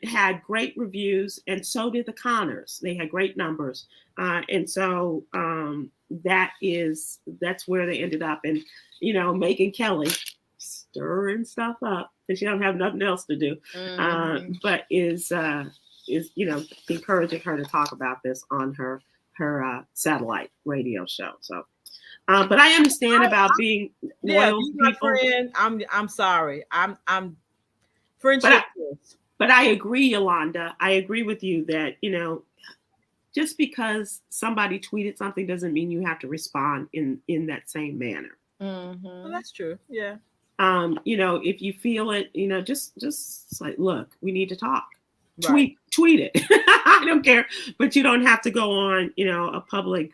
had great reviews, and so did the Connors. They had great numbers. And so that's where they ended up. And, Megyn Kelly stirring stuff up because she don't have nothing else to do, but is encouraging her to talk about this on her satellite radio show. So, but I understand about being loyal to people. Friend, I'm sorry. I'm friendship. But I agree, Yolanda. I agree with you that just because somebody tweeted something doesn't mean you have to respond in that same manner. Well, that's true. Yeah. If you feel it, just like, look, we need to talk. Tweet it. I don't care, but you don't have to go on, a public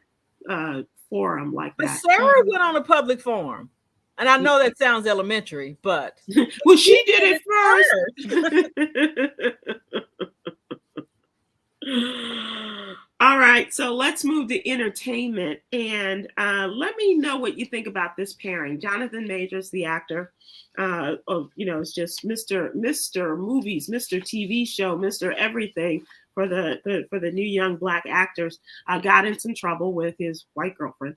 forum like that. But Sarah went on a public forum. And I know that sounds elementary, but well, she did it first. All right, so let's move to entertainment, and let me know what you think about this pairing. Jonathan Majors, the actor, it's just Mr. Movies, Mr. TV show, Mr. Everything for the new young Black actors, got in some trouble with his white girlfriend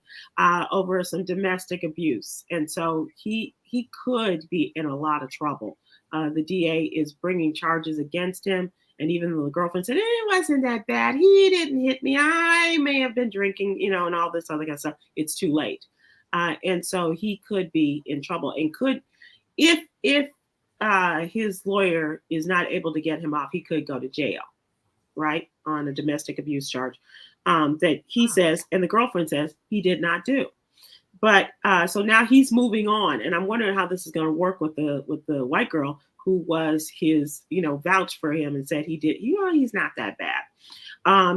over some domestic abuse, and so he could be in a lot of trouble. The DA is bringing charges against him. And even the girlfriend said, it wasn't that bad. He didn't hit me. I may have been drinking, and all this other kind of stuff. It's too late. And so he could be in trouble and could, if his lawyer is not able to get him off, he could go to jail, right? On a domestic abuse charge that he says, and the girlfriend says he did not do. But so now he's moving on. And I'm wondering how this is going to work with the white girl who was his, vouched for him and said he did, he's not that bad.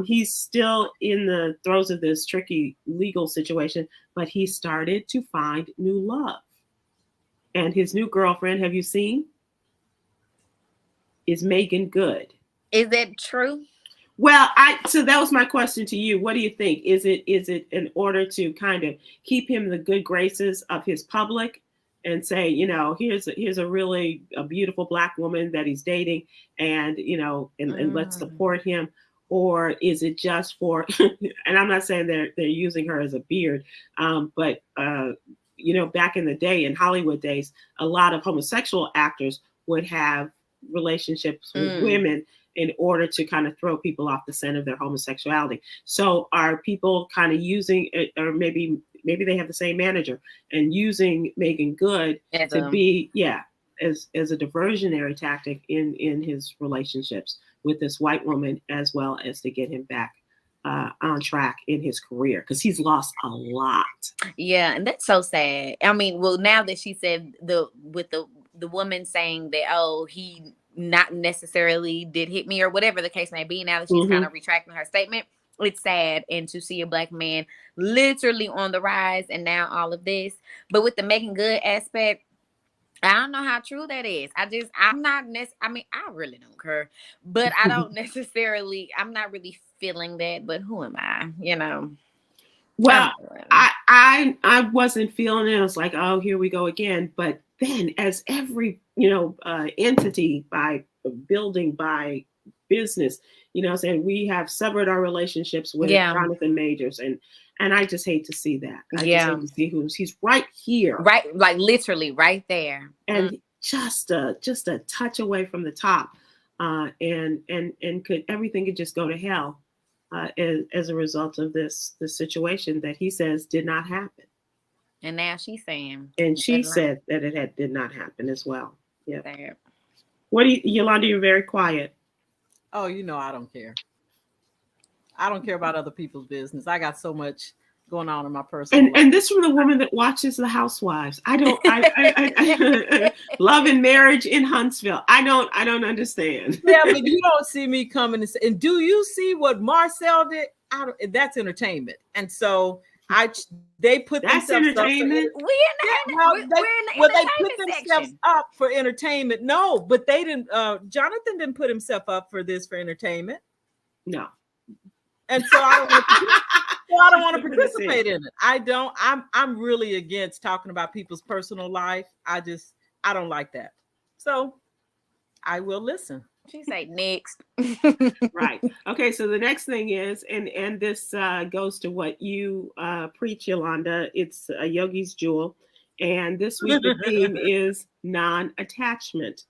He's still in the throes of this tricky legal situation, but he started to find new love. And his new girlfriend, have you seen? Is Megan Good. Is that true? Well, so that was my question to you. What do you think? Is it in order to kind of keep him in the good graces of his public? And say, here's a beautiful Black woman that he's dating, and and let's support him, or is it just for? And I'm not saying they're using her as a beard, but back in the day, in Hollywood days, a lot of homosexual actors would have relationships with women in order to kind of throw people off the scent of their homosexuality. So are people kind of using it, or maybe they have the same manager and using Megan Good to be, as a diversionary tactic in his relationships with this white woman, as well as to get him back on track in his career, because he's lost a lot. Yeah, and that's so sad. I mean, well, now that she said the woman saying that, he not necessarily did hit me or whatever the case may be, now that she's kind of retracting her statement, it's sad. And to see a Black man literally on the rise, and now all of this. But with the Megan Good aspect, I don't know how true that is. I really don't care, but I don't necessarily, I'm not really feeling that, but who am I, Well, I wasn't feeling it. I was like, oh, here we go again. But then as every, entity by building, by business, saying we have severed our relationships with Jonathan Majors. And I just hate to see that. I just hate to see he's right here. Right. Like literally right there. And just a touch away from the top. And everything could just go to hell as a result of this situation that he says did not happen. And now she's saying. And she said that it did not happen as well. Yeah. There. What do you, Yolanda, you're very quiet. Oh, I don't care. I don't care about other people's business. I got so much going on in my personal life. And this from the woman that watches The Housewives. I Love and Marriage in Huntsville. I don't understand. Yeah, but you don't see me coming and do you see what Marcel did? That's entertainment. And so they put that's themselves entertainment. We're in the they put themselves up for entertainment. No, but they didn't. Jonathan didn't put himself up for this for entertainment. No. And so I don't want to participate in it. I'm really against talking about people's personal life. I don't like that. So I will listen. She said next. Right. Okay. So the next thing is, and this goes to what you preach, Yolanda. It's a yogi's jewel. And this week the theme is non-attachment.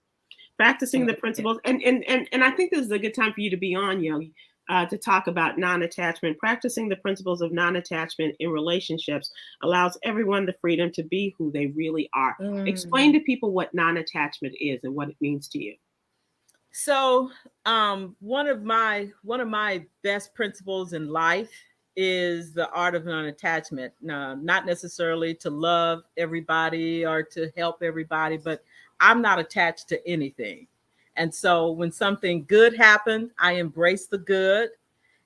Practicing the principles. And I think this is a good time for you to be on, Yogi, to talk about non-attachment. Practicing the principles of non-attachment in relationships allows everyone the freedom to be who they really are. Explain to people what non-attachment is and what it means to you. So one of my best principles in life is the art of non-attachment. Not necessarily to love everybody or to help everybody, but I'm not attached to anything. And so when something good happens, I embrace the good.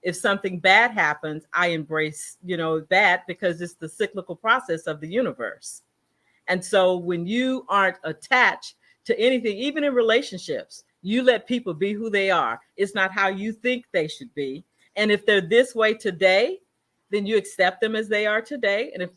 If something bad happens, I embrace, that, because it's the cyclical process of the universe. And so when you aren't attached to anything, even in relationships, you let people be who they are. It's not how you think they should be. And if they're this way today, then you accept them as they are today. And if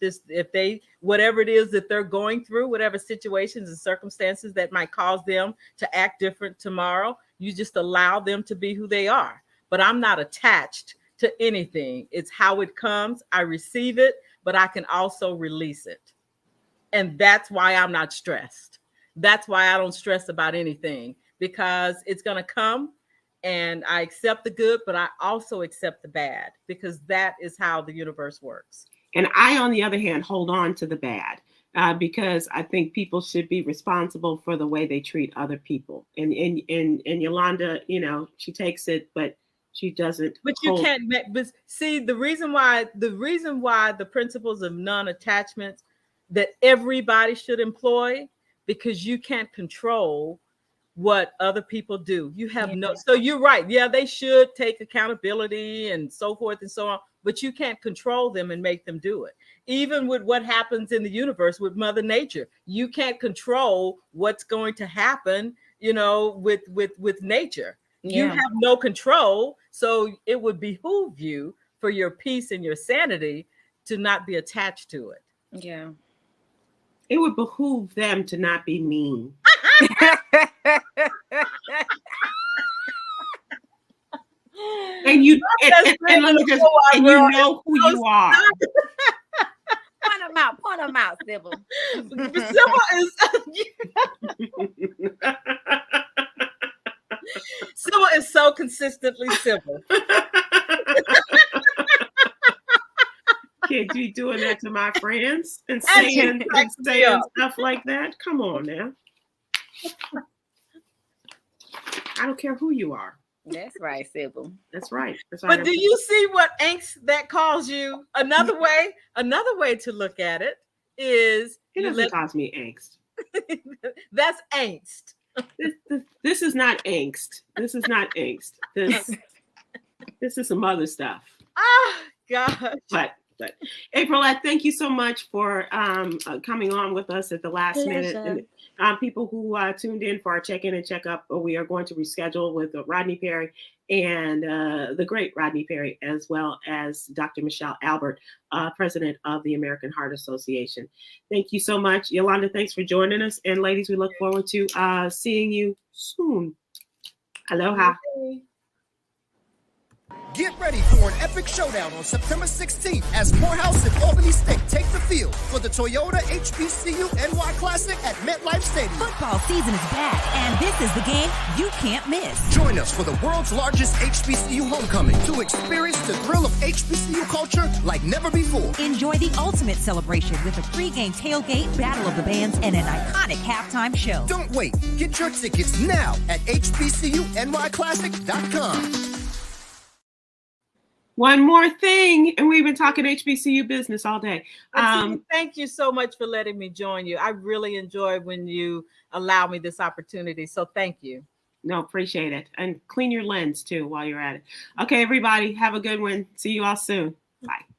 they, whatever it is that they're going through, whatever situations and circumstances that might cause them to act different tomorrow, you just allow them to be who they are. But I'm not attached to anything. It's how it comes. I receive it, but I can also release it. And that's why I'm not stressed. That's why I don't stress about anything, because it's going to come, and I accept the good, but I also accept the bad, because that is how the universe works. And I, on the other hand, hold on to the bad because I think people should be responsible for the way they treat other people. And Yolanda, you know, she takes it, but she doesn't. But you can't. But see, the reason why the principles of non-attachment that everybody should employ, because you can't control what other people do. You have so you're right. Yeah, they should take accountability and so forth and so on, but you can't control them and make them do it. Even with what happens in the universe with Mother Nature, you can't control what's going to happen, you know, with nature. Yeah. You have no control. So it would behoove you, for your peace and your sanity, to not be attached to it. Yeah. It would behoove them to not be mean. And you and let me just and you know who you are. Point them out, Sybil. Sybil is so consistently Sybil. Can't be doing that to my friends and saying stuff like that. Come on now. I don't care who you are. That's right, Sybil. That's right. But do you see what angst that calls you? Another way to look at it is it doesn't cause me angst. That's angst. This is not angst. This is not angst. This is some other stuff. Ah, God. But April, I thank you so much for coming on with us at the last minute. And people who tuned in for our check-in and check-up, we are going to reschedule with Rodney Perry and the great Rodney Perry, as well as Dr. Michelle Albert, president of the American Heart Association. Thank you so much. Yolanda, thanks for joining us. And ladies, we look forward to seeing you soon. Aloha. Okay. Get ready for an epic showdown on September 16th as Morehouse and Albany State take the field for the Toyota HBCU NY Classic at MetLife Stadium. Football season is back, and this is the game you can't miss. Join us for the world's largest HBCU homecoming to experience the thrill of HBCU culture like never before. Enjoy the ultimate celebration with a pregame tailgate, battle of the bands, and an iconic halftime show. Don't wait. Get your tickets now at hbcunyclassic.com. One more thing, and we've been talking HBCU business all day. Thank you so much for letting me join you. I really enjoy when you allow me this opportunity. So thank you. No, appreciate it. And clean your lens too while you're at it. Okay, everybody, have a good one. See you all soon. Bye.